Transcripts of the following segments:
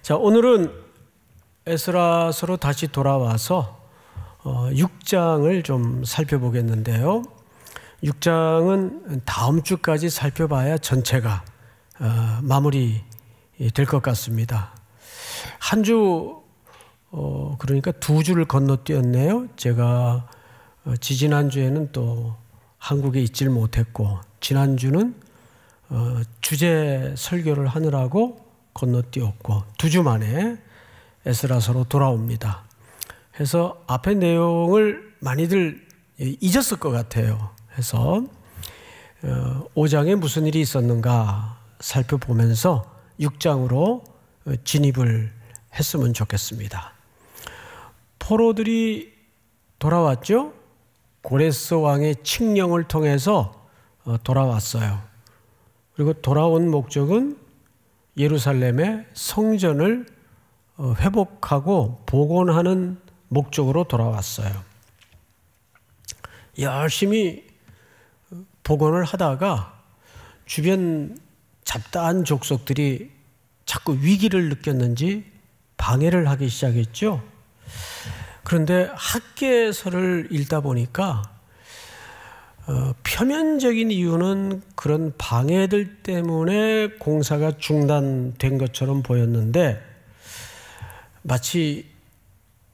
자, 오늘은 에스라서로 다시 돌아와서 6장을 좀 살펴보겠는데요. 6장은 다음 주까지 살펴봐야 전체가 마무리 될 것 같습니다. 한 주, 그러니까 두 주를 건너뛰었네요. 제가 지지난주에는 또 한국에 있질 못했고, 지난주는 주제 설교를 하느라고 건너뛰었고, 두 주 만에 에스라서로 돌아옵니다. 해서 앞의 내용을 많이들 잊었을 것 같아요. 해서 5장에 무슨 일이 있었는가 살펴보면서 6장으로 진입을 했으면 좋겠습니다. 포로들이 돌아왔죠. 고레스 왕의 칙령을 통해서 돌아왔어요. 그리고 돌아온 목적은 예루살렘의 성전을 회복하고 복원하는 목적으로 돌아왔어요. 열심히 복원을 하다가 주변 잡다한 족속들이 자꾸 위기를 느꼈는지 방해를 하기 시작했죠. 그런데 학개서를 읽다 보니까 표면적인 이유는 그런 방해들 때문에 공사가 중단된 것처럼 보였는데, 마치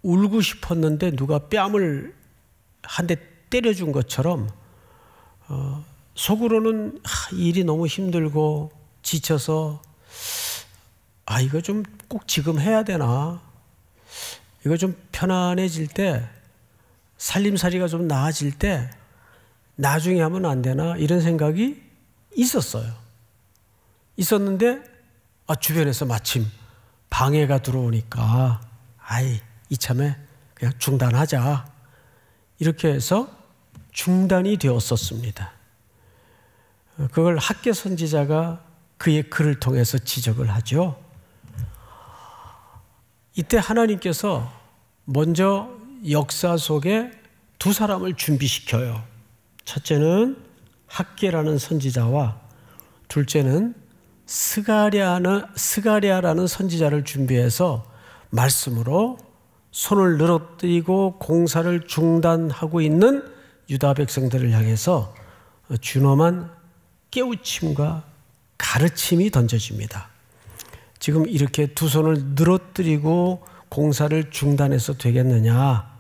울고 싶었는데 누가 뺨을 한 대 때려준 것처럼 속으로는 일이 너무 힘들고 지쳐서 이거 좀 꼭 지금 해야 되나, 이거 좀 편안해질 때, 살림살이가 좀 나아질 때 나중에 하면 안 되나, 이런 생각이 있었어요. 있었는데 주변에서 마침 방해가 들어오니까 이참에 그냥 중단하자, 이렇게 해서 중단이 되었었습니다. 그걸 학개 선지자가 그의 글을 통해서 지적을 하죠. 이때 하나님께서 먼저 역사 속에 두 사람을 준비시켜요. 첫째는 학개라는 선지자와 둘째는 스가랴라는 선지자를 준비해서 말씀으로 손을 늘어뜨리고 공사를 중단하고 있는 유다 백성들을 향해서 준엄한 깨우침과 가르침이 던져집니다. 지금 이렇게 두 손을 늘어뜨리고 공사를 중단해서 되겠느냐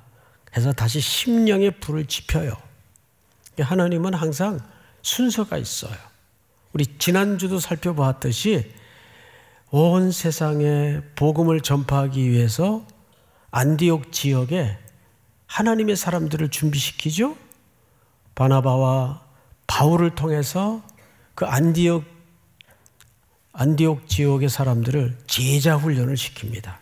해서 다시 심령의 불을 지펴요. 하나님은 항상 순서가 있어요. 우리 지난주도 살펴보았듯이 온 세상에 복음을 전파하기 위해서 안디옥 지역에 하나님의 사람들을 준비시키죠. 바나바와 바울을 통해서 그 안디옥 지역의 사람들을 제자 훈련을 시킵니다.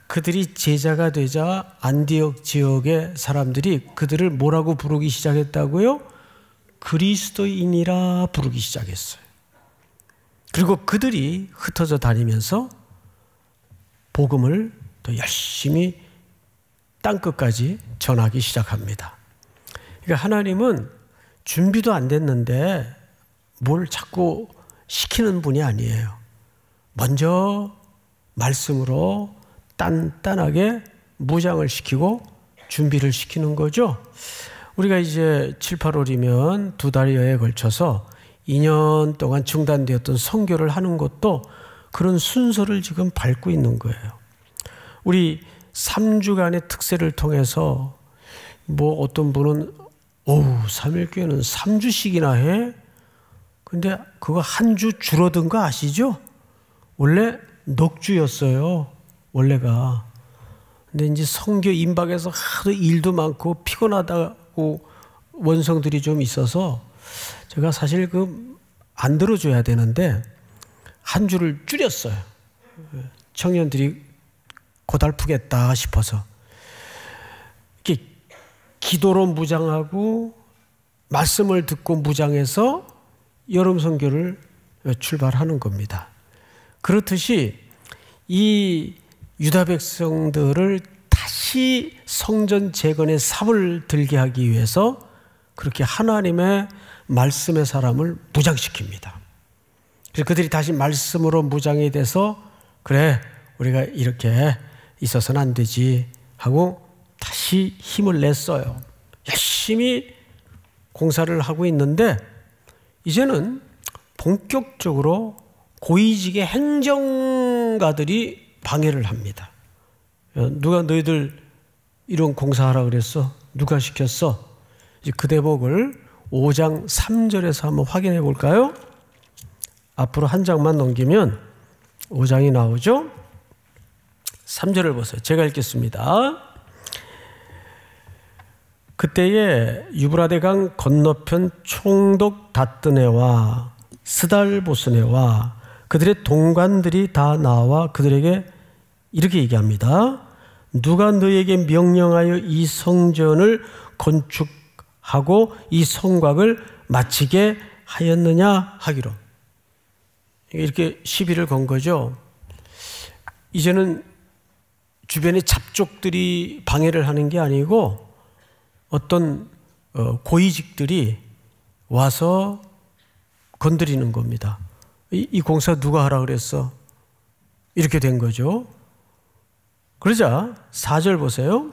그들이 제자가 되자 안디옥 지역의 사람들이 그들을 뭐라고 부르기 시작했다고요? 그리스도인이라 부르기 시작했어요. 그리고 그들이 흩어져 다니면서 복음을 더 열심히 땅끝까지 전하기 시작합니다. 그러니까 하나님은 준비도 안 됐는데 뭘 자꾸 시키는 분이 아니에요. 먼저 말씀으로 단단하게 무장을 시키고 준비를 시키는 거죠. 우리가 이제 7, 8월이면 두 달여에 걸쳐서 2년 동안 중단되었던 선교를 하는 것도 그런 순서를 지금 밟고 있는 거예요. 우리 3주간의 특세를 통해서 어떤 분은 3일교회는 3주씩이나 해? 근데 그거 한 주 줄어든 거 아시죠? 원래 넉 주였어요. 원래가. 근데 이제 선교 임박에서 하도 일도 많고 피곤하다고 원성들이 좀 있어서 제가 사실 안 들어줘야 되는데 한 주를 줄였어요. 청년들이 고달프겠다 싶어서. 이렇게 기도로 무장하고 말씀을 듣고 무장해서 여름 선교를 출발하는 겁니다. 그렇듯이 이 유다 백성들을 다시 성전 재건의 삽을 들게 하기 위해서 그렇게 하나님의 말씀의 사람을 무장시킵니다. 그래서 그들이 다시 말씀으로 무장이 돼서 그래 우리가 이렇게 있어서는 안 되지 하고 다시 힘을 냈어요. 열심히 공사를 하고 있는데 이제는 본격적으로 고위직의 행정가들이 방해를 합니다. 누가 너희들 이런 공사하라 그랬어? 누가 시켰어? 이제 그 대목을 5장 3절에서 한번 확인해 볼까요? 앞으로 한 장만 넘기면 5장이 나오죠? 3절을 보세요. 제가 읽겠습니다. 그때에 유브라데강 건너편 총독 다뜨네와 스달보스네와 그들의 동관들이 다 나와 그들에게 이렇게 얘기합니다. 누가 너에게 명령하여 이 성전을 건축하고 이 성곽을 마치게 하였느냐 하기로. 이렇게 시비를 건 거죠. 이제는 주변의 잡족들이 방해를 하는 게 아니고 어떤 고위직들이 와서 건드리는 겁니다. 이 공사 누가 하라 그랬어? 이렇게 된 거죠. 그러자 4절 보세요.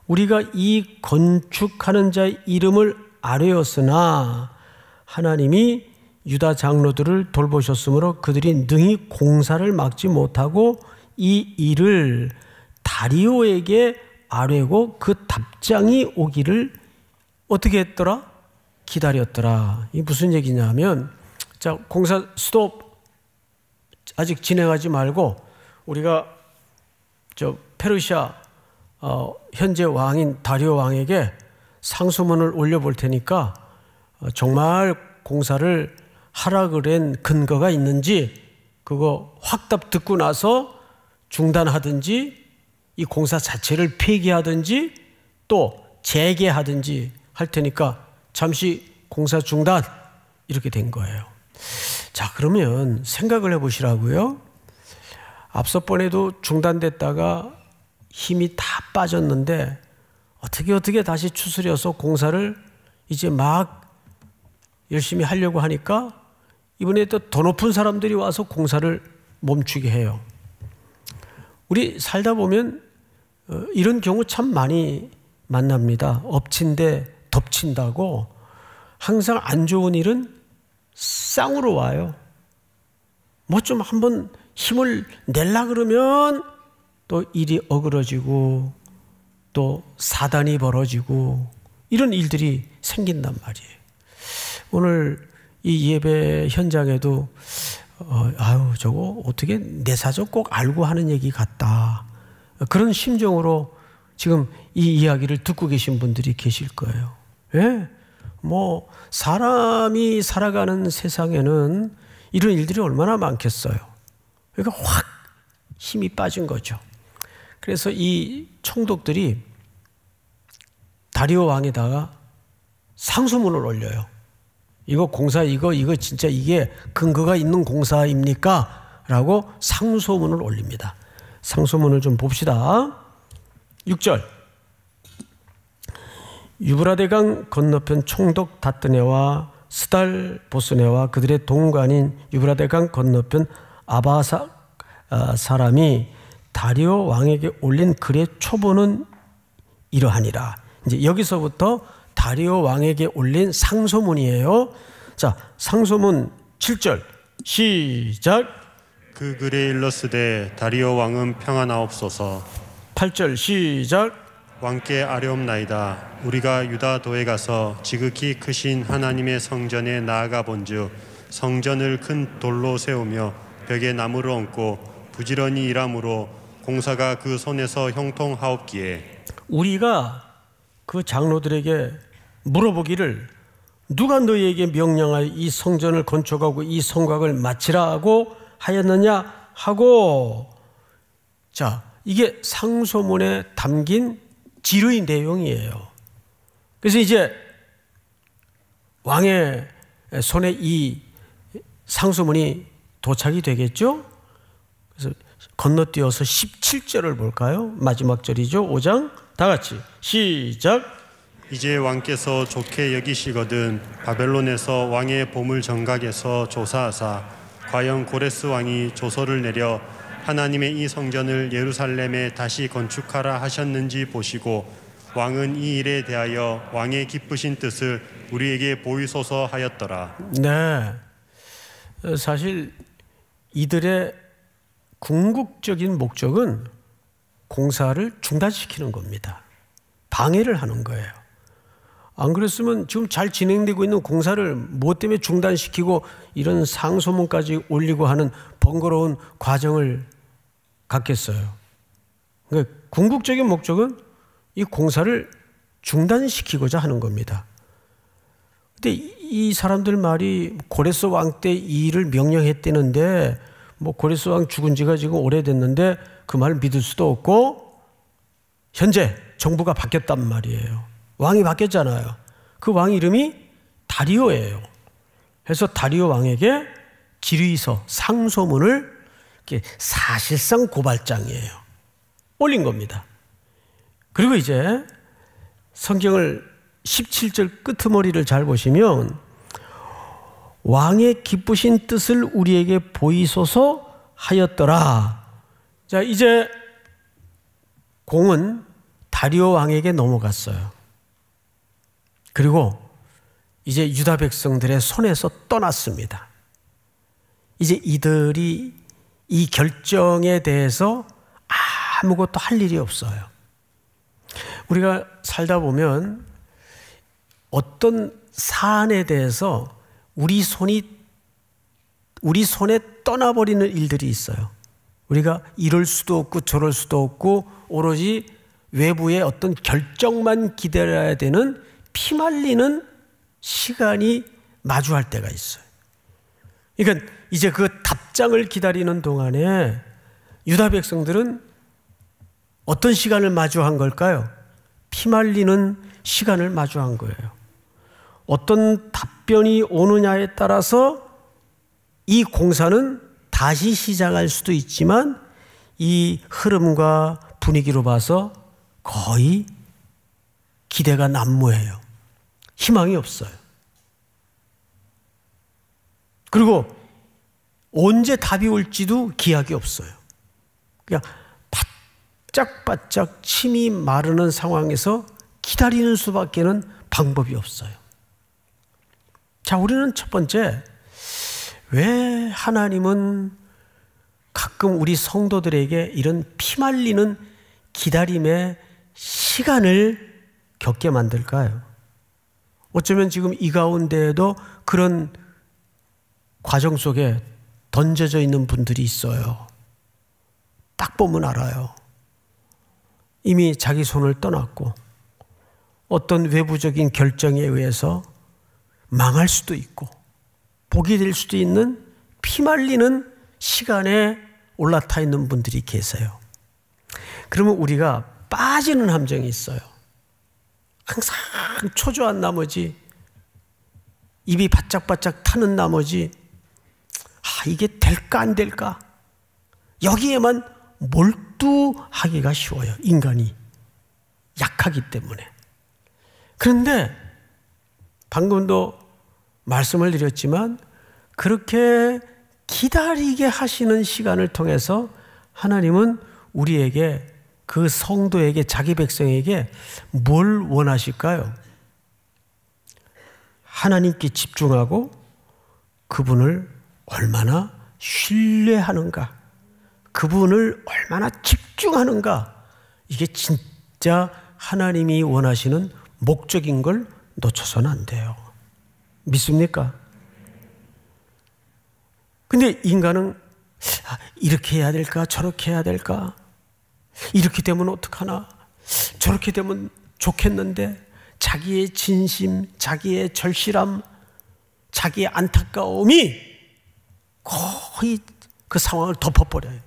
우리가 이 건축하는 자의 이름을 아뢰었으나 하나님이 유다 장로들을 돌보셨으므로 그들이 능히 공사를 막지 못하고 이 일을 다리오에게 아뢰고 그 답장이 오기를 어떻게 했더라? 기다렸더라. 이게 무슨 얘기냐면, 자, 공사 스톱, 아직 진행하지 말고 우리가 저 페르시아 현재 왕인 다리오 왕에게 상소문을 올려볼 테니까 정말 공사를 하라 그런 근거가 있는지 그거 확답 듣고 나서 중단하든지 이 공사 자체를 폐기하든지 또 재개하든지 할 테니까 잠시 공사 중단, 이렇게 된 거예요. 자, 그러면 생각을 해보시라고요. 앞서 번에도 중단됐다가 힘이 다 빠졌는데 어떻게 다시 추스려서 공사를 이제 막 열심히 하려고 하니까 이번에 또 더 높은 사람들이 와서 공사를 멈추게 해요. 우리 살다 보면 이런 경우 참 많이 만납니다. 엎친데 덮친다고. 항상 안 좋은 일은 쌍으로 와요. 뭐 좀 한번 힘을 내려 그러면 또 일이 어그러지고 또 사단이 벌어지고 이런 일들이 생긴단 말이에요. 오늘 이 예배 현장에도 아유 저거 어떻게 내 사정 꼭 알고 하는 얘기 같다, 그런 심정으로 지금 이 이야기를 듣고 계신 분들이 계실 거예요. 예? 뭐 사람이 살아가는 세상에는 이런 일들이 얼마나 많겠어요. 그러니까 확 힘이 빠진 거죠. 그래서 이 총독들이 다리오 왕에다가 상소문을 올려요. 이거 공사 이거 진짜 이게 근거가 있는 공사입니까? 라고 상소문을 올립니다. 상소문을 좀 봅시다. 6절. 유브라데강 건너편 총독 다뜨네와 스달보스네와 그들의 동관인 유브라데강 건너편 아바사 사람이 다리오 왕에게 올린 글의 초본은 이러하니라. 이제 여기서부터 다리오 왕에게 올린 상소문이에요. 자, 상소문 7절 시작. 그 글에 일렀으되 다리오 왕은 평안하옵소서. 8절 시작. 왕께 아뢰옵나이다. 우리가 유다도에 가서 지극히 크신 하나님의 성전에 나아가 본즉 성전을 큰 돌로 세우며 벽에 나무를 얹고 부지런히 일함으로 공사가 그 손에서 형통하옵기에 우리가 그 장로들에게 물어보기를 누가 너희에게 명령하여 이 성전을 건축하고 이 성곽을 마치라고 하였느냐 하고, 자, 이게 상소문에 담긴 질의 내용이에요. 그래서 이제 왕의 손에 이 상소문이 도착이 되겠죠. 그래서 건너뛰어서 17절을 볼까요? 마지막 절이죠. 5장 다 같이 시작. 이제 왕께서 좋게 여기시거든 바벨론에서 왕의 보물 정각에서 조사하사 과연 고레스 왕이 조서를 내려 하나님의 이 성전을 예루살렘에 다시 건축하라 하셨는지 보시고 왕은 이 일에 대하여 왕의 기쁘신 뜻을 우리에게 보이소서 하였더라. 네, 사실 이들의 궁극적인 목적은 공사를 중단시키는 겁니다. 방해를 하는 거예요. 안 그랬으면 지금 잘 진행되고 있는 공사를 뭐 때문에 중단시키고 이런 상소문까지 올리고 하는 번거로운 과정을 갖겠어요. 그러니까 궁극적인 목적은 이 공사를 중단시키고자 하는 겁니다. 근데 이 사람들 말이 고레스 왕 때 이 일을 명령했다는데 뭐 고레스 왕 죽은 지가 지금 오래됐는데 그 말을 믿을 수도 없고 현재 정부가 바뀌었단 말이에요. 왕이 바뀌었잖아요. 그 왕 이름이 다리오예요. 그래서 다리오 왕에게 질의서, 상소문을 사실상 고발장이에요. 올린 겁니다. 그리고 이제 성경을 17절 끄트머리를 잘 보시면 왕의 기쁘신 뜻을 우리에게 보이소서 하였더라. 자, 이제 공은 다리오 왕에게 넘어갔어요. 그리고 이제 유다 백성들의 손에서 떠났습니다. 이제 이들이 이 결정에 대해서 아무것도 할 일이 없어요. 우리가 살다 보면 어떤 사안에 대해서 우리 손에 떠나버리는 일들이 있어요. 우리가 이럴 수도 없고 저럴 수도 없고 오로지 외부의 어떤 결정만 기다려야 되는 피말리는 시간이 마주할 때가 있어요. 그러니까 이제 그 답장을 기다리는 동안에 유다 백성들은 어떤 시간을 마주한 걸까요? 피말리는 시간을 마주한 거예요. 어떤 답변이 오느냐에 따라서 이 공사는 다시 시작할 수도 있지만 이 흐름과 분위기로 봐서 거의 기대가 난무해요. 희망이 없어요. 그리고 언제 답이 올지도 기약이 없어요. 그냥 바짝바짝 침이 마르는 상황에서 기다리는 수밖에는 방법이 없어요. 자, 우리는 첫 번째, 왜 하나님은 가끔 우리 성도들에게 이런 피말리는 기다림의 시간을 겪게 만들까요? 어쩌면 지금 이 가운데에도 그런 과정 속에 던져져 있는 분들이 있어요. 딱 보면 알아요. 이미 자기 손을 떠났고 어떤 외부적인 결정에 의해서 망할 수도 있고 복이 될 수도 있는 피말리는 시간에 올라타 있는 분들이 계세요. 그러면 우리가 빠지는 함정이 있어요. 항상 초조한 나머지 입이 바짝바짝 타는 나머지 이게 될까 안 될까 여기에만 몰두하기가 쉬워요. 인간이 약하기 때문에. 그런데 방금도 말씀을 드렸지만 그렇게 기다리게 하시는 시간을 통해서 하나님은 우리에게 그 성도에게 자기 백성에게 뭘 원하실까요? 하나님께 집중하고 그분을 얼마나 신뢰하는가, 그분을 얼마나 집중하는가, 이게 진짜 하나님이 원하시는 목적인 걸 놓쳐서는 안 돼요. 믿습니까? 근데 인간은 이렇게 해야 될까 저렇게 해야 될까, 이렇게 되면 어떡하나 저렇게 되면 좋겠는데, 자기의 진심, 자기의 절실함, 자기의 안타까움이 거의 그 상황을 덮어버려요.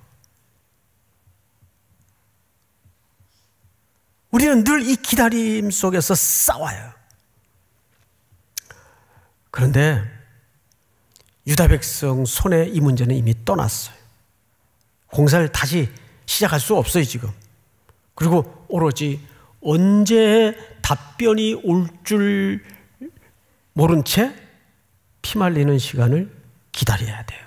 우리는 늘 이 기다림 속에서 싸워요. 그런데 유다 백성 손에 이 문제는 이미 떠났어요. 공사를 다시 시작할 수 없어요, 지금. 그리고 오로지 언제 답변이 올 줄 모른 채 피말리는 시간을 기다려야 돼요.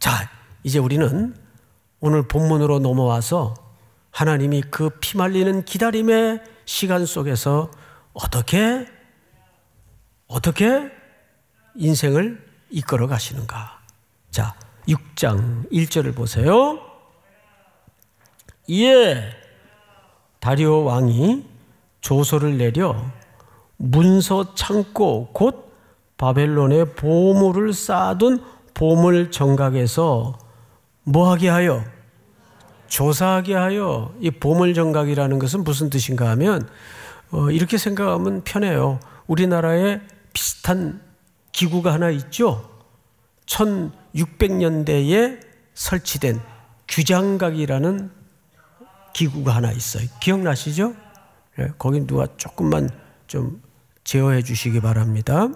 자, 이제 우리는 오늘 본문으로 넘어와서 하나님이 그 피말리는 기다림의 시간 속에서 어떻게 인생을 이끌어 가시는가. 자, 6장 1절을 보세요. 이에 다리오 왕이 조서를 내려 문서 창고 곧 바벨론에 보물을 쌓아둔 보물 정각에서 뭐하게 하여? 조사하게 하여. 이 보물 정각이라는 것은 무슨 뜻인가 하면 이렇게 생각하면 편해요. 우리나라에 비슷한 기구가 하나 있죠. 1600년대에 설치된 규장각이라는 기구가 하나 있어요. 기억나시죠? 네, 거기 누가 조금만 좀 제어해 주시기 바랍니다.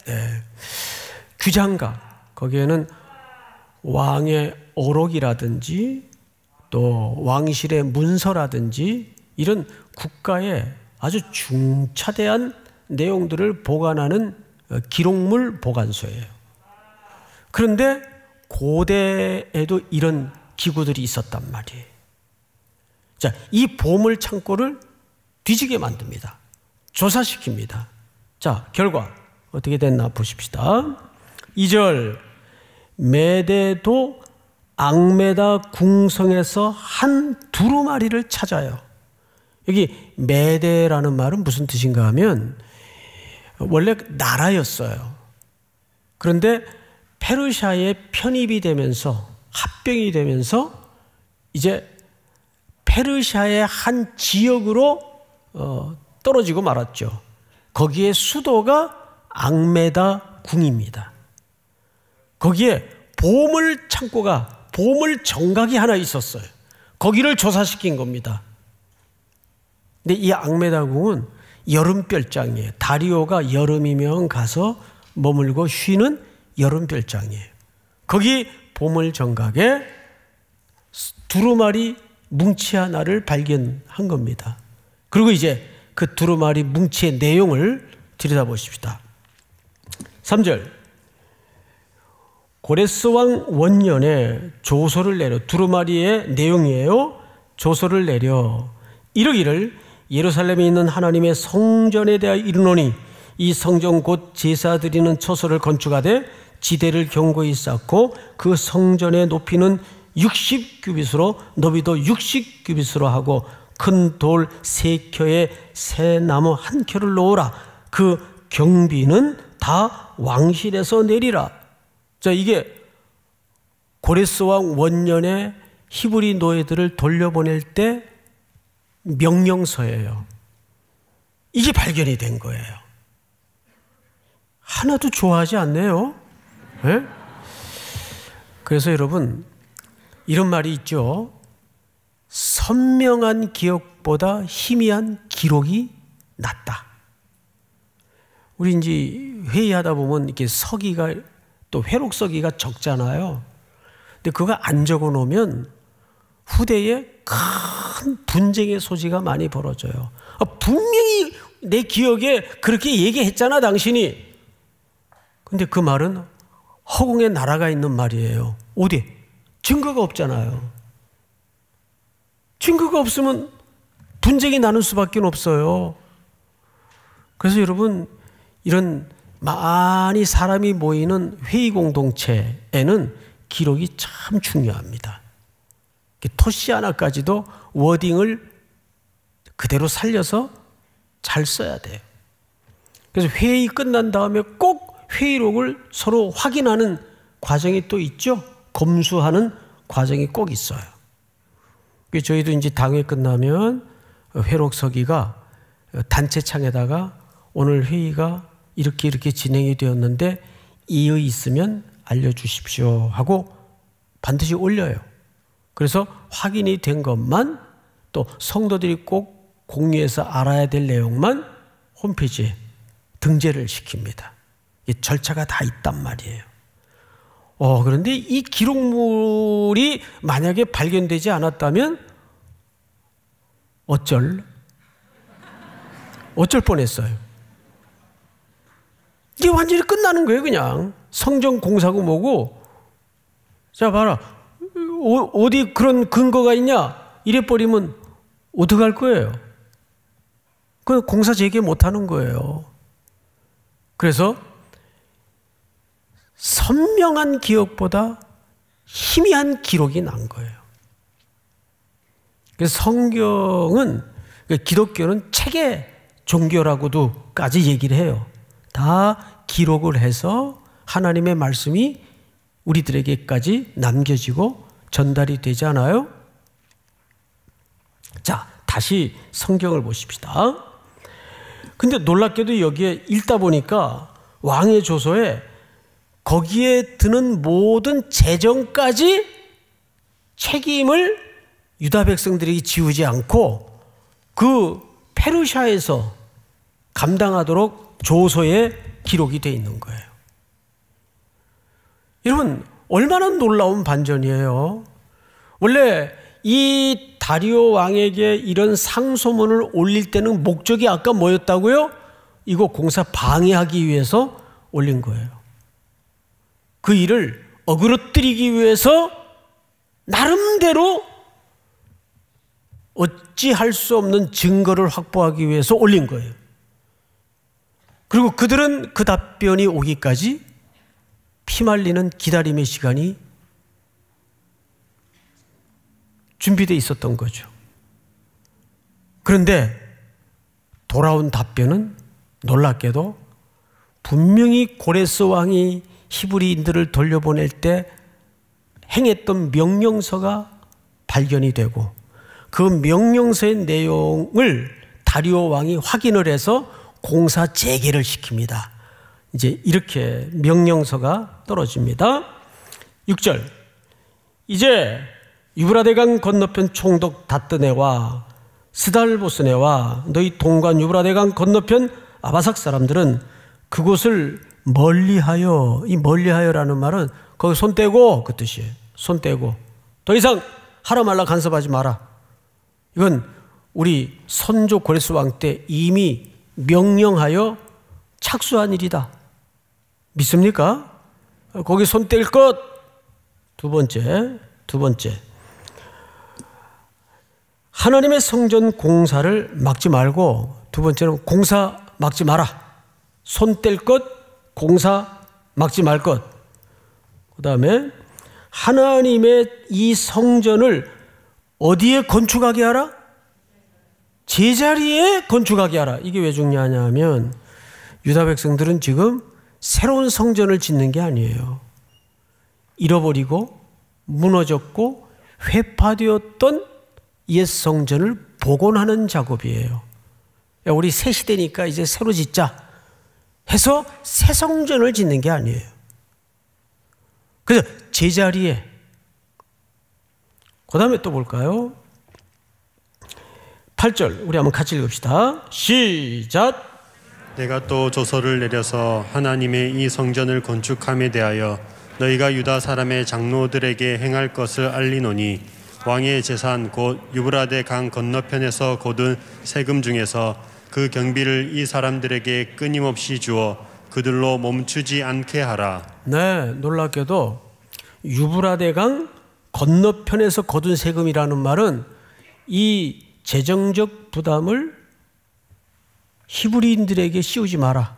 네. 규장각, 거기에는 왕의 어록이라든지 또 왕실의 문서라든지 이런 국가의 아주 중차대한 내용들을 보관하는 기록물 보관소예요. 그런데 고대에도 이런 기구들이 있었단 말이에요. 자, 이 보물 창고를 뒤지게 만듭니다. 조사시킵니다. 자, 결과 어떻게 됐나 보십시다. 2절, 메대도 앙메다 궁성에서 한 두루마리를 찾아요. 여기 메대라는 말은 무슨 뜻인가 하면 원래 나라였어요. 그런데 페르시아에 편입이 되면서 합병이 되면서 이제 페르시아의 한 지역으로 떨어지고 말았죠. 거기에 수도가 앙메다 궁입니다. 거기에 보물 창고가, 보물 정각이 하나 있었어요. 거기를 조사시킨 겁니다. 근데 이 앙메다 궁은 여름별장이에요. 다리오가 여름이면 가서 머물고 쉬는 여름별장이에요. 거기 보물 정각에 두루마리 뭉치 하나를 발견한 겁니다. 그리고 이제 그 두루마리 뭉치의 내용을 들여다보십시다. 3절, 고레스 왕 원년에 조서를 내려, 두루마리의 내용이에요. 조서를 내려 이르기를 예루살렘에 있는 하나님의 성전에 대하여 이르노니 이 성전 곧 제사 드리는 처소를 건축하되 지대를 견고히 쌓고 그 성전의 높이는 60규빗으로 너비도 60규빗으로 하고 큰 돌 3켜에 새 나무 1켜를 놓으라. 그 경비는 다 왕실에서 내리라. 자, 이게 고레스 왕 원년에 히브리 노예들을 돌려보낼 때 명령서예요. 이게 발견이 된 거예요. 하나도 좋아하지 않네요. 네? 그래서 여러분, 이런 말이 있죠. 선명한 기억보다 희미한 기록이 낫다. 우리 이제 회의하다 보면 이렇게 서기가, 또 회록 서기가 적잖아요. 근데 그거 안 적어 놓으면 후대에 큰 분쟁의 소지가 많이 벌어져요. 분명히 내 기억에 그렇게 얘기했잖아, 당신이. 근데 그 말은 허공에 날아가 있는 말이에요. 어디? 증거가 없잖아요. 증거가 없으면 분쟁이 나는 수밖에 없어요. 그래서 여러분, 이런 많이 사람이 모이는 회의 공동체에는 기록이 참 중요합니다. 토시 하나까지도 워딩을 그대로 살려서 잘 써야 돼요. 그래서 회의 끝난 다음에 꼭 회의록을 서로 확인하는 과정이 또 있죠. 검수하는 과정이 꼭 있어요. 저희도 이제 당회 끝나면 회록 서기가 단체창에다가 오늘 회의가 이렇게 진행이 되었는데 이의 있으면 알려주십시오 하고 반드시 올려요. 그래서 확인이 된 것만, 또 성도들이 꼭 공유해서 알아야 될 내용만 홈페이지에 등재를 시킵니다. 이 절차가 다 있단 말이에요. 그런데 이 기록물이 만약에 발견되지 않았다면 어쩔 뻔했어요. 이게 완전히 끝나는 거예요. 그냥 성전 공사고 뭐고 자, 봐라. 어디 그런 근거가 있냐? 이래 버리면 어떡할 거예요? 그 공사 재개 못 하는 거예요. 그래서 선명한 기억보다 희미한 기록이 난 거예요. 그래서 성경은, 기독교는 책의 종교라고도까지 얘기를 해요. 다 기록을 해서 하나님의 말씀이 우리들에게까지 남겨지고 전달이 되지 않아요? 자, 다시 성경을 보십시다. 근데 놀랍게도 여기에 읽다 보니까 왕의 조서에 거기에 드는 모든 재정까지 책임을 유다 백성들에게 지우지 않고 그 페르시아에서 감당하도록 조서에 기록이 되어 있는 거예요. 여러분, 얼마나 놀라운 반전이에요. 원래 이 다리오 왕에게 이런 상소문을 올릴 때는 목적이 아까 뭐였다고요? 이거 공사 방해하기 위해서 올린 거예요. 그 일을 어그러뜨리기 위해서 나름대로 어찌할 수 없는 증거를 확보하기 위해서 올린 거예요. 그리고 그들은 그 답변이 오기까지 피말리는 기다림의 시간이 준비되어 있었던 거죠. 그런데 돌아온 답변은 놀랍게도 분명히 고레스 왕이 히브리인들을 돌려보낼 때 행했던 명령서가 발견이 되고 그 명령서의 내용을 다리오 왕이 확인을 해서 공사 재개를 시킵니다. 이제 이렇게 명령서가 떨어집니다. 6절. 이제 유브라데강 건너편 총독 다뜨네와 스달보스네와 너희 동관 유브라데강 건너편 아바삭 사람들은 그곳을 멀리하여, 이 멀리하여라는 말은 거기 손 떼고 그 뜻이에요. 손 떼고 더 이상 하라 말라 간섭하지 마라. 이건 우리 선조 고레스 왕 때 이미 명령하여 착수한 일이다. 믿습니까? 거기 손 뗄 것. 두 번째. 하나님의 성전 공사를 막지 말고, 두 번째는 공사 막지 마라. 손 뗄 것, 공사 막지 말 것. 그 다음에 하나님의 이 성전을 어디에 건축하게 하라? 제자리에 건축하게 하라. 이게 왜 중요하냐 하면 유다 백성들은 지금 새로운 성전을 짓는 게 아니에요. 잃어버리고 무너졌고 회파되었던 옛 성전을 복원하는 작업이에요. 야, 우리 새 시대니까 이제 새로 짓자 해서 새 성전을 짓는 게 아니에요. 그래서 제자리에. 그 다음에 또 볼까요? 8절 우리 한번 같이 읽읍시다. 시작. 내가 또 조서를 내려서 하나님의 이 성전을 건축함에 대하여 너희가 유다 사람의 장로들에게 행할 것을 알리노니 왕의 재산 곧 유브라데 강 건너편에서 거둔 세금 중에서 그 경비를 이 사람들에게 끊임없이 주어 그들로 멈추지 않게 하라. 네, 놀랍게도 유브라데 강 건너편에서 거둔 세금이라는 말은 이 재정적 부담을 히브리인들에게 씌우지 마라.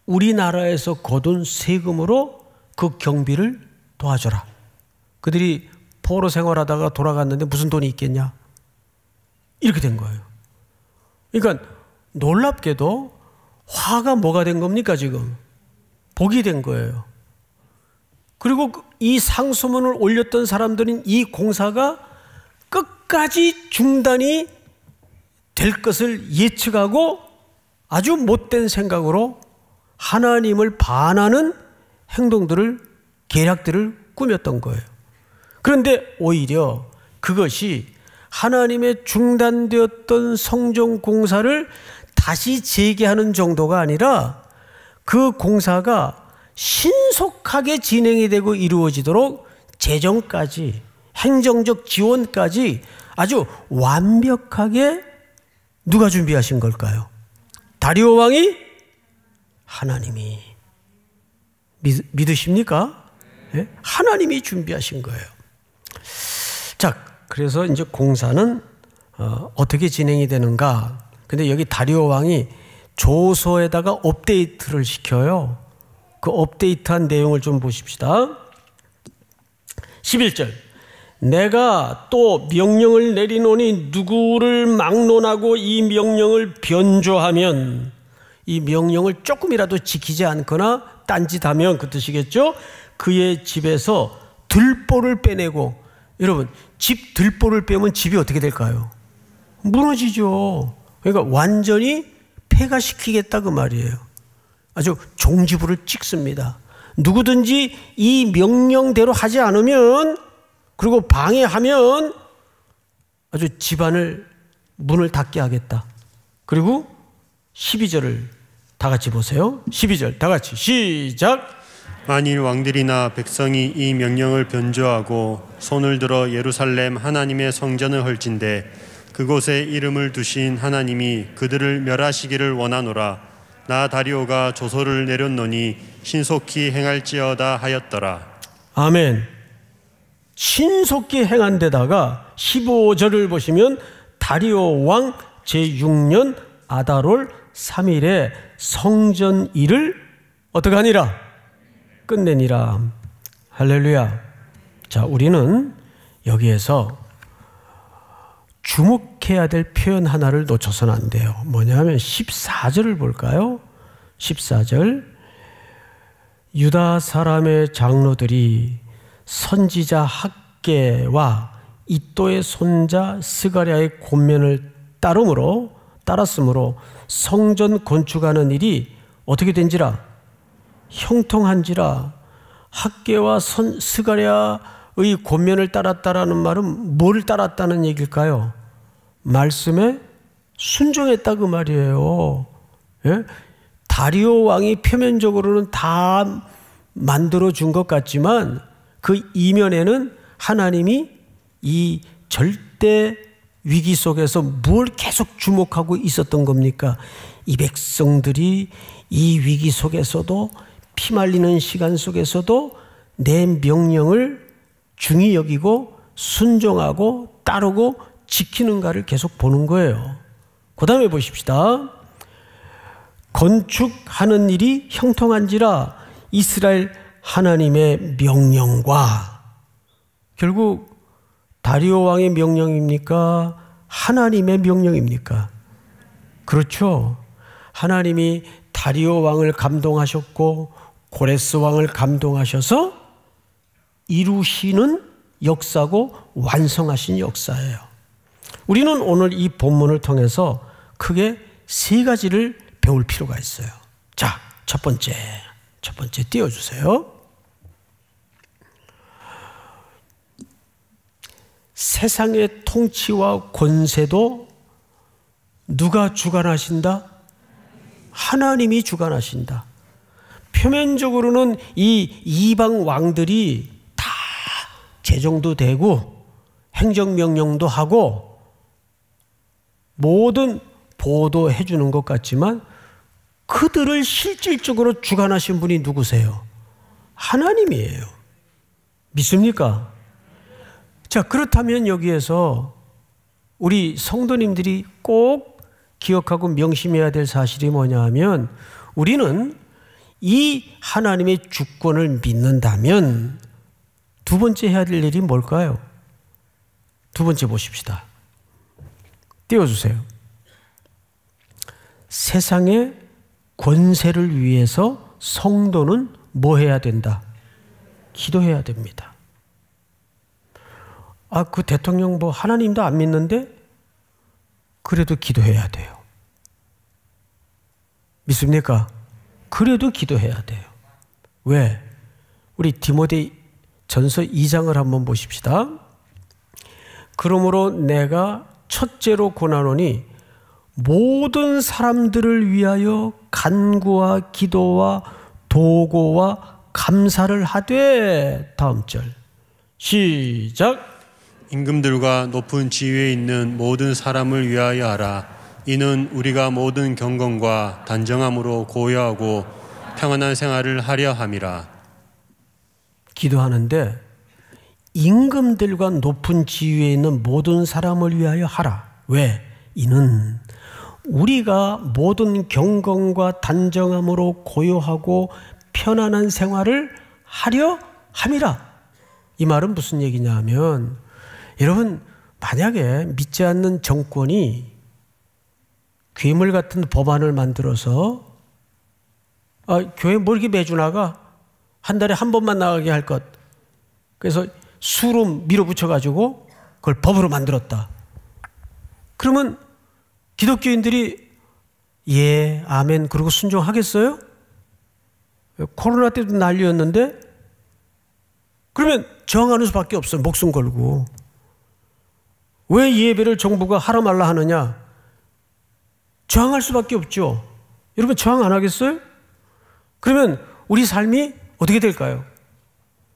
우리나라에서 거둔 세금으로 그 경비를 도와줘라. 그들이 포로 생활하다가 돌아갔는데 무슨 돈이 있겠냐? 이렇게 된 거예요. 그러니까 놀랍게도 화가 뭐가 된 겁니까 지금? 복이 된 거예요. 그리고 이 상소문을 올렸던 사람들은 이 공사가 끝까지 중단이 될 것을 예측하고 아주 못된 생각으로 하나님을 반하는 행동들을, 계략들을 꾸몄던 거예요. 그런데 오히려 그것이 하나님의 중단되었던 성전 공사를 다시 재개하는 정도가 아니라 그 공사가 신속하게 진행이 되고 이루어지도록 재정까지, 행정적 지원까지 아주 완벽하게 누가 준비하신 걸까요? 다리오 왕이? 하나님이. 믿으십니까? 예? 하나님이 준비하신 거예요. 자, 그래서 이제 공사는 어떻게 진행이 되는가? 근데 여기 다리오 왕이 조서에다가 업데이트를 시켜요. 그 업데이트한 내용을 좀 보십시다. 11절. 내가 또 명령을 내리노니 누구를 막론하고 이 명령을 변조하면, 이 명령을 조금이라도 지키지 않거나 딴짓하면 그 뜻이겠죠. 그의 집에서 들보를 빼내고, 여러분 집 들보를 빼면 집이 어떻게 될까요? 무너지죠. 그러니까 완전히 폐가시키겠다 그 말이에요. 아주 종지부를 찍습니다. 누구든지 이 명령대로 하지 않으면, 그리고 방해하면 아주 집안을 문을 닫게 하겠다. 그리고 12절을 다 같이 보세요. 12절 다 같이 시작. 만일 왕들이나 백성이 이 명령을 변조하고 손을 들어 예루살렘 하나님의 성전을 헐진대 그곳에 이름을 두신 하나님이 그들을 멸하시기를 원하노라. 나 다리오가 조서를 내렸노니 신속히 행할지어다 하였더라. 아멘. 신속히 행한 데다가 15절을 보시면 다리오 왕 제6년 아달월 3일에 성전 일을 어떻게 하니라? 끝내니라. 할렐루야. 자, 우리는 여기에서 주목해야 될 표현 하나를 놓쳐서는 안 돼요. 뭐냐면 14절을 볼까요? 14절. 유다 사람의 장로들이 선지자 학개와 이또의 손자 스가랴의 권면을 따랐으므로 성전 건축하는 일이 어떻게 된지라? 형통한지라. 학개와 스가랴의 권면을 따랐다라는 말은 뭘 따랐다는 얘기일까요? 말씀에 순종했다 그 말이에요. 예? 다리오 왕이 표면적으로는 다 만들어준 것 같지만 그 이면에는 하나님이 이 절대 위기 속에서 뭘 계속 주목하고 있었던 겁니까? 이 백성들이 이 위기 속에서도, 피말리는 시간 속에서도 내 명령을 중히 여기고 순종하고 따르고 지키는가를 계속 보는 거예요. 그 다음에 보십시다. 건축하는 일이 형통한지라. 이스라엘 하나님의 명령과, 결국 다리오 왕의 명령입니까? 하나님의 명령입니까? 그렇죠. 하나님이 다리오 왕을 감동하셨고 고레스 왕을 감동하셔서 이루시는 역사고 완성하신 역사예요. 우리는 오늘 이 본문을 통해서 크게 세 가지를 배울 필요가 있어요. 자, 첫 번째 띄워주세요. 세상의 통치와 권세도 누가 주관하신다? 하나님이 주관하신다. 표면적으로는 이 이방 왕들이 다 제정도 되고 행정명령도 하고 모든 보도해 주는 것 같지만 그들을 실질적으로 주관하신 분이 누구세요? 하나님이에요. 믿습니까? 자, 그렇다면 여기에서 우리 성도님들이 꼭 기억하고 명심해야 될 사실이 뭐냐 하면, 우리는 이 하나님의 주권을 믿는다면 두 번째 해야 될 일이 뭘까요? 두 번째 보십시다. 띄워주세요. 세상의 권세를 위해서 성도는 뭐 해야 된다? 기도해야 됩니다. 아, 그 대통령 뭐 하나님도 안 믿는데 그래도 기도해야 돼요. 믿습니까? 그래도 기도해야 돼요. 왜? 우리 디모데 전서 2장을 한번 보십시다. 그러므로 내가 첫째로 권하노니 모든 사람들을 위하여 간구와 기도와 도고와 감사를 하되, 다음 절 시작. 임금들과 높은 지위에 있는 모든 사람을 위하여 하라. 이는 우리가 모든 경건과 단정함으로 고요하고 평안한 생활을 하려 함이라. 기도하는데 임금들과 높은 지위에 있는 모든 사람을 위하여 하라. 왜? 이는 우리가 모든 경건과 단정함으로 고요하고 편안한 생활을 하려 함이라. 이 말은 무슨 얘기냐 하면, 여러분 만약에 믿지 않는 정권이 괴물 같은 법안을 만들어서 교회 뭐 이렇게 매주 나가? 한 달에 한 번만 나가게 할 것. 그래서 수로 밀어붙여가지고 그걸 법으로 만들었다. 그러면 기독교인들이 예, 아멘 그러고 순종하겠어요? 코로나 때도 난리였는데 그러면 저항하는 수밖에 없어요. 목숨 걸고. 왜 예배를 정부가 하라 말라 하느냐? 저항할 수밖에 없죠. 여러분 저항 안 하겠어요? 그러면 우리 삶이 어떻게 될까요?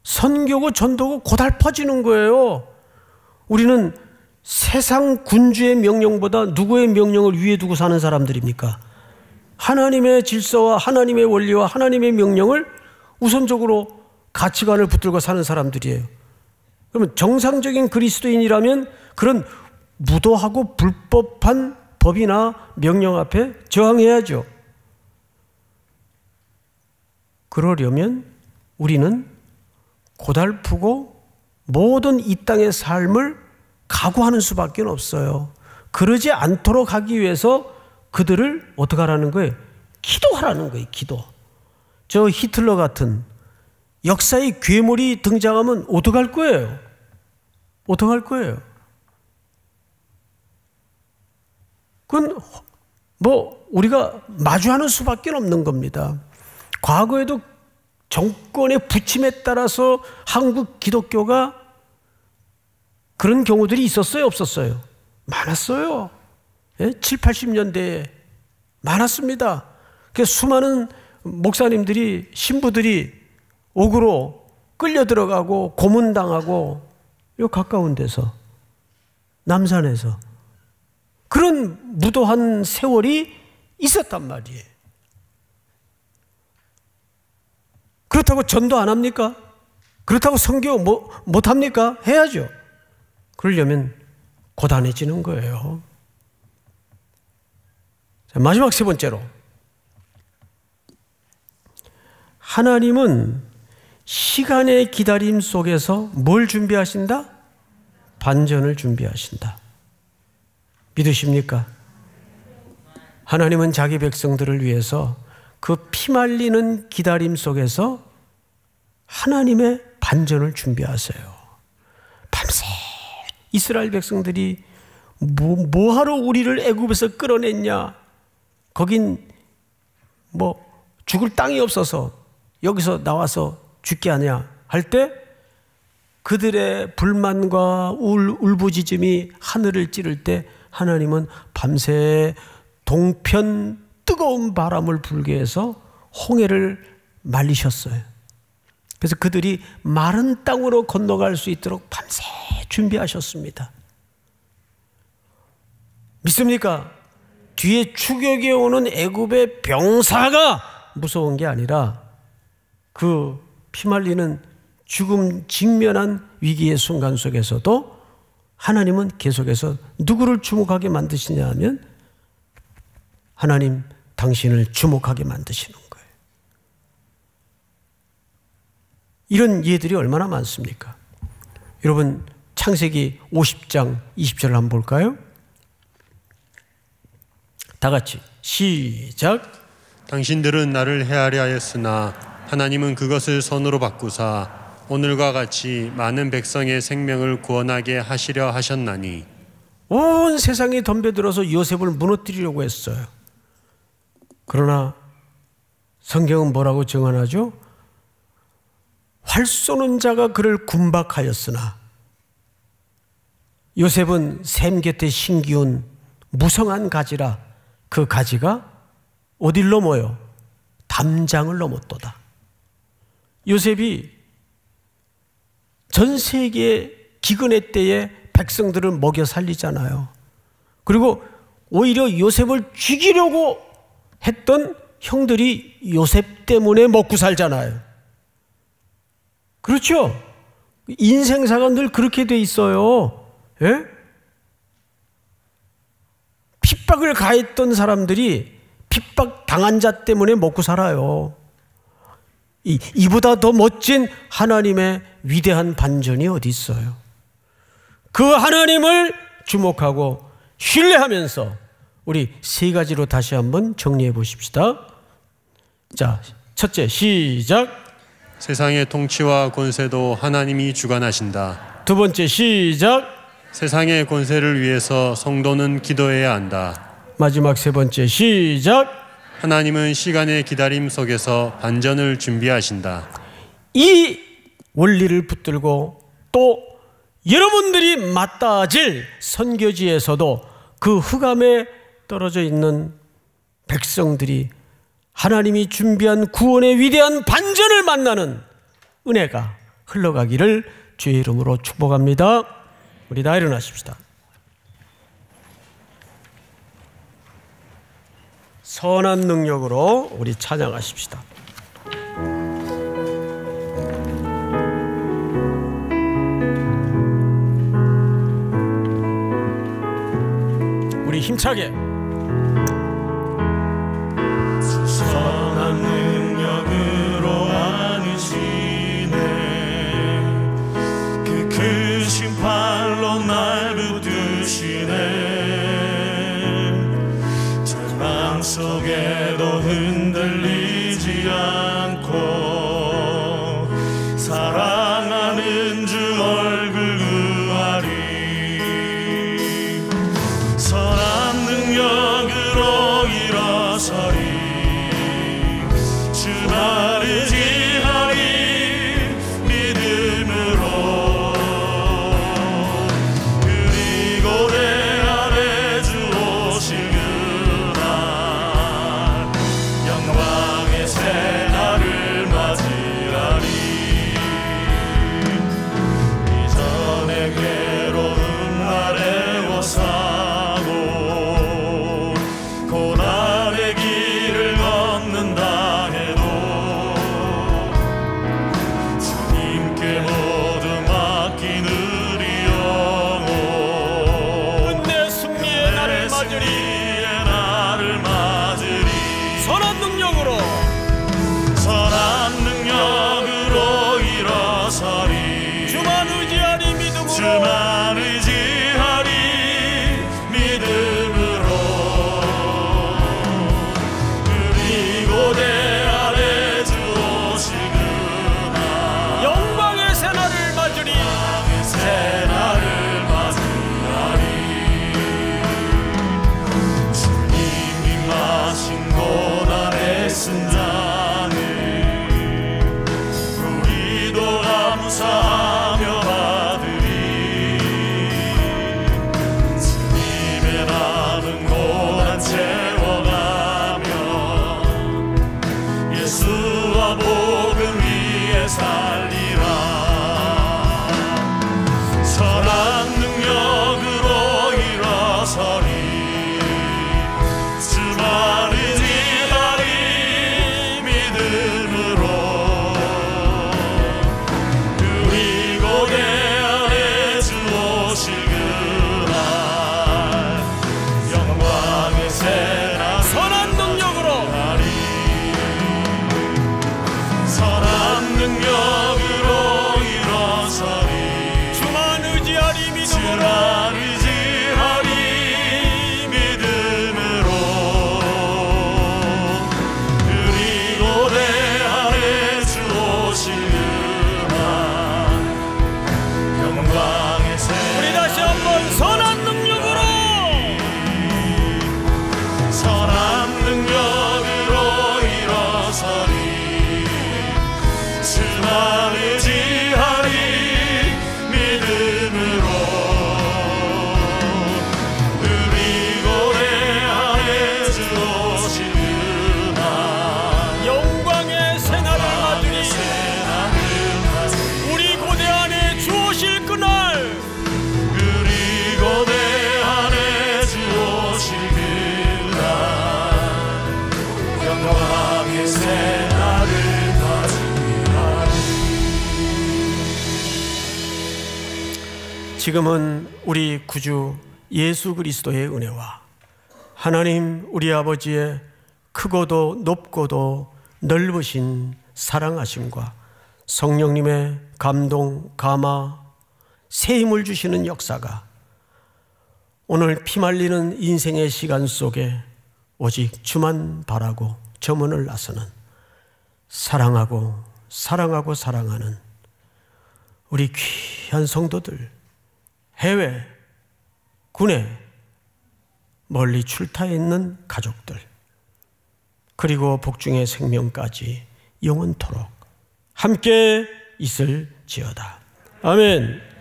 선교고 전도고 고달퍼지는 거예요. 우리는 세상 군주의 명령보다 누구의 명령을 위에 두고 사는 사람들입니까? 하나님의 질서와 하나님의 원리와 하나님의 명령을 우선적으로 가치관을 붙들고 사는 사람들이에요. 그러면 정상적인 그리스도인이라면 그런 무도하고 불법한 법이나 명령 앞에 저항해야죠. 그러려면 우리는 고달프고 모든 이 땅의 삶을 각오하는 수밖에 없어요. 그러지 않도록 하기 위해서 그들을 어떻게 하라는 거예요? 기도하라는 거예요. 기도. 저 히틀러 같은 역사의 괴물이 등장하면 어떡할 거예요? 어떡할 거예요? 그건 뭐 우리가 마주하는 수밖에 없는 겁니다. 과거에도 정권의 부침에 따라서 한국 기독교가 그런 경우들이 있었어요? 없었어요? 많았어요. 예? 7, 80년대에 많았습니다. 그래서 수많은 목사님들이, 신부들이 옥으로 끌려 들어가고 고문당하고 요 가까운 데서, 남산에서 그런 무도한 세월이 있었단 말이에요. 그렇다고 전도 안 합니까? 그렇다고 선교 못 합니까? 해야죠. 그러려면 고단해지는 거예요. 자, 마지막 세 번째로, 하나님은 시간의 기다림 속에서 뭘 준비하신다? 반전을 준비하신다. 믿으십니까? 하나님은 자기 백성들을 위해서 그 피말리는 기다림 속에서 하나님의 반전을 준비하세요. 밤새 이스라엘 백성들이 뭐하러 우리를 애굽에서 끌어냈냐? 거긴 뭐 죽을 땅이 없어서 여기서 나와서 죽게 하냐 할 때 그들의 불만과 울부짖음이 하늘을 찌를 때 하나님은 밤새 동편 뜨거운 바람을 불게 해서 홍해를 말리셨어요. 그래서 그들이 마른 땅으로 건너갈 수 있도록 밤새 준비하셨습니다. 믿습니까? 뒤에 추격해 오는 애굽의 병사가 무서운 게 아니라 그 피말리는 죽음 직면한 위기의 순간 속에서도 하나님은 계속해서 누구를 주목하게 만드시냐 하면 하나님 당신을 주목하게 만드시는 거예요. 이런 예들이 얼마나 많습니까? 여러분 창세기 50장 20절을 한번 볼까요? 다 같이 시작. 당신들은 나를 헤아려 하였으나 하나님은 그것을 선으로 바꾸사 오늘과 같이 많은 백성의 생명을 구원하게 하시려 하셨나니. 온 세상이 덤벼들어서 요셉을 무너뜨리려고 했어요. 그러나 성경은 뭐라고 증언하죠? 활 쏘는 자가 그를 군박하였으나 요셉은 샘 곁에 심기운 무성한 가지라 그 가지가 어딜 넘어요? 담장을 넘었도다. 요셉이 전 세계의 기근의 때에 백성들을 먹여 살리잖아요. 그리고 오히려 요셉을 죽이려고 했던 형들이 요셉 때문에 먹고 살잖아요. 그렇죠? 인생사가 늘 그렇게 돼 있어요. 예? 핍박을 가했던 사람들이 핍박 당한 자 때문에 먹고 살아요. 이보다 더 멋진 하나님의 위대한 반전이 어디 있어요? 그 하나님을 주목하고 신뢰하면서 우리 세 가지로 다시 한번 정리해 보십시다. 자, 첫째, 시작. 세상의 통치와 권세도 하나님이 주관하신다. 두 번째, 시작. 세상의 권세를 위해서 성도는 기도해야 한다. 마지막 세 번째, 시작. 하나님은 시간의 기다림 속에서 반전을 준비하신다. 이 원리를 붙들고 또 여러분들이 맞닿아질 선교지에서도 그 흑암에 떨어져 있는 백성들이 하나님이 준비한 구원의 위대한 반전을 만나는 은혜가 흘러가기를 주의 이름으로 축복합니다. 우리 다 일어나십시다. 선한 능력으로 우리 찬양하십시다. 우리 힘차게. 선한 능력으로 안으시네. 그 크신 팔로 날 붙드시네. 절망 속에도 흔들리지 않고 사랑하는 주 얼굴 구하리. 선한 능력으로 일어서리. 주 나를 의지하리. 믿음으로. 그리고 내 안에 주 오실 그날 영광의 새날을 맞이하리. 이전의 괴로움 아래워 사고 고난의 길을 걷는다 해도 주님께 모두 맡긴 우리 영혼. 내 승리의 날을 맞으리. 나를 맞으리. 선한 능력으로. 선한 능력으로 일어서리. 주만 의지하리. 믿음으로. 주만 의지하리. 믿음으로. 그리고 내 안에 주 오실 그날 영광의 새날을 맞으리. 새날을 맞이하리. 주님이 마신 고난의 쓴잔을 우리도 감사하며 받으리. 주님의 남은 고난 채워가며 예수와 복음 위에 살리라. 선한 능력으로 일어서리. 주만 의지하리. 믿음으로. 그리고 내 안에 주 오실 그날 영광의 새날 선한 능력으로. 선한 능력 지금은 우리 구주 예수 그리스도의 은혜와 하나님 우리 아버지의 크고도 높고도 넓으신 사랑하심과 성령님의 감동, 감화, 새 힘을 주시는 역사가 오늘 피말리는 인생의 시간 속에 오직 주만 바라고 저 문을 나서는 사랑하고 사랑하고 사랑하는 우리 귀한 성도들, 해외, 국내, 멀리 출타해 있는 가족들, 그리고 복중의 생명까지 영원토록 함께 있을지어다. 아멘.